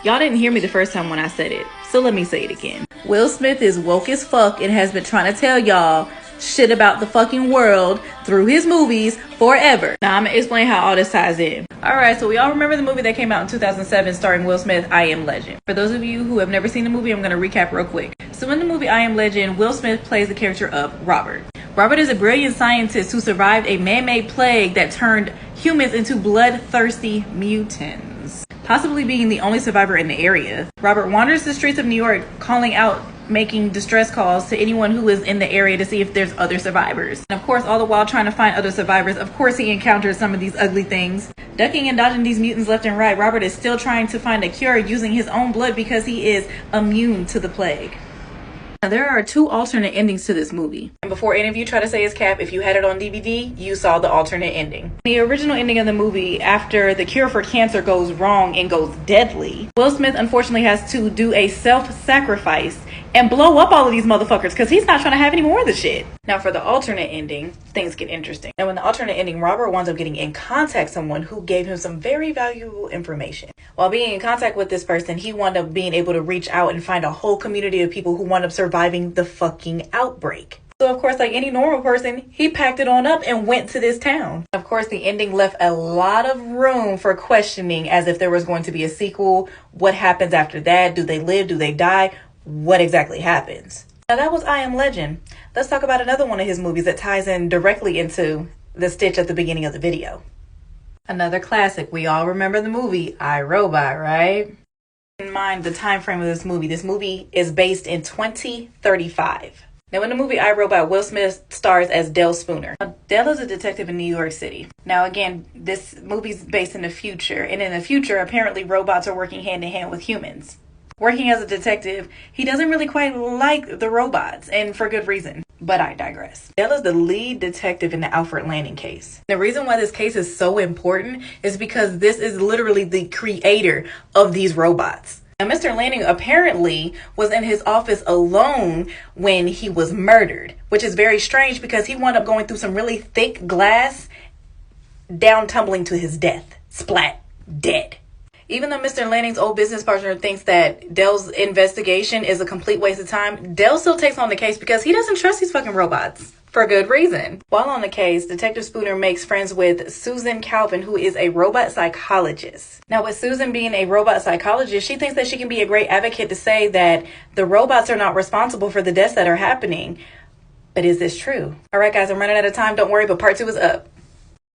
Y'all didn't hear me the first time when I said it, so let me say it again. Will Smith is woke as fuck and has been trying to tell y'all shit about the fucking world through his movies forever. Now I'm gonna explain how all this ties in. Alright, so we all remember the movie that came out in 2007 starring Will Smith, I Am Legend. For those of you who have never seen the movie, I'm gonna recap real quick. So in the movie I Am Legend, Will Smith plays the character of Robert. Robert is a brilliant scientist who survived a man-made plague that turned humans into bloodthirsty mutants, possibly being the only survivor in the area. Robert wanders the streets of New York, calling out, making distress calls to anyone who is in the area to see if there's other survivors. And of course, all the while trying to find other survivors, of course he encounters some of these ugly things. Ducking and dodging these mutants left and right, Robert is still trying to find a cure using his own blood because he is immune to the plague. Now, there are two alternate endings to this movie. And before any of you try to say it's cap, if you had it on DVD, you saw the alternate ending. The original ending of the movie, after the cure for cancer goes wrong and goes deadly, Will Smith unfortunately has to do a self-sacrifice and blow up all of these motherfuckers because he's not trying to have any more of the shit. Now for the alternate ending, things get interesting. Now in the alternate ending, Robert winds up getting in contact with someone who gave him some very valuable information. While being in contact with this person, he wound up being able to reach out and find a whole community of people who wound up surviving the fucking outbreak. So of course, like any normal person, he packed it on up and went to this town. Of course, the ending left a lot of room for questioning, as if there was going to be a sequel. What happens after that? Do they live? Do they die? What exactly happens? Now that was I Am Legend. Let's talk about another one of his movies that ties in directly into the stitch at the beginning of the video. Another classic. We all remember the movie I, Robot, right? Keep in mind the time frame of this movie. This movie is based in 2035. Now in the movie I, Robot, Will Smith stars as Dale Spooner. Now, Dale is a detective in New York City. Now again, this movie's based in the future, and in the future apparently robots are working hand in hand with humans. Working as a detective, he doesn't really quite like the robots, and for good reason. But I digress. Dale is the lead detective in the Alfred Landing case. The reason why this case is so important is because this is literally the creator of these robots. Now, Mr. Landing apparently was in his office alone when he was murdered, which is very strange because he wound up going through some really thick glass, down tumbling to his death. Splat. Dead. Even though Mr. Lanning's old business partner thinks that Dale's investigation is a complete waste of time, Dale still takes on the case because he doesn't trust these fucking robots. For good reason. While on the case, Detective Spooner makes friends with Susan Calvin, who is a robot psychologist. Now, with Susan being a robot psychologist, she thinks that she can be a great advocate to say that the robots are not responsible for the deaths that are happening. But is this true? All right, guys, I'm running out of time. Don't worry, but part 2 is up.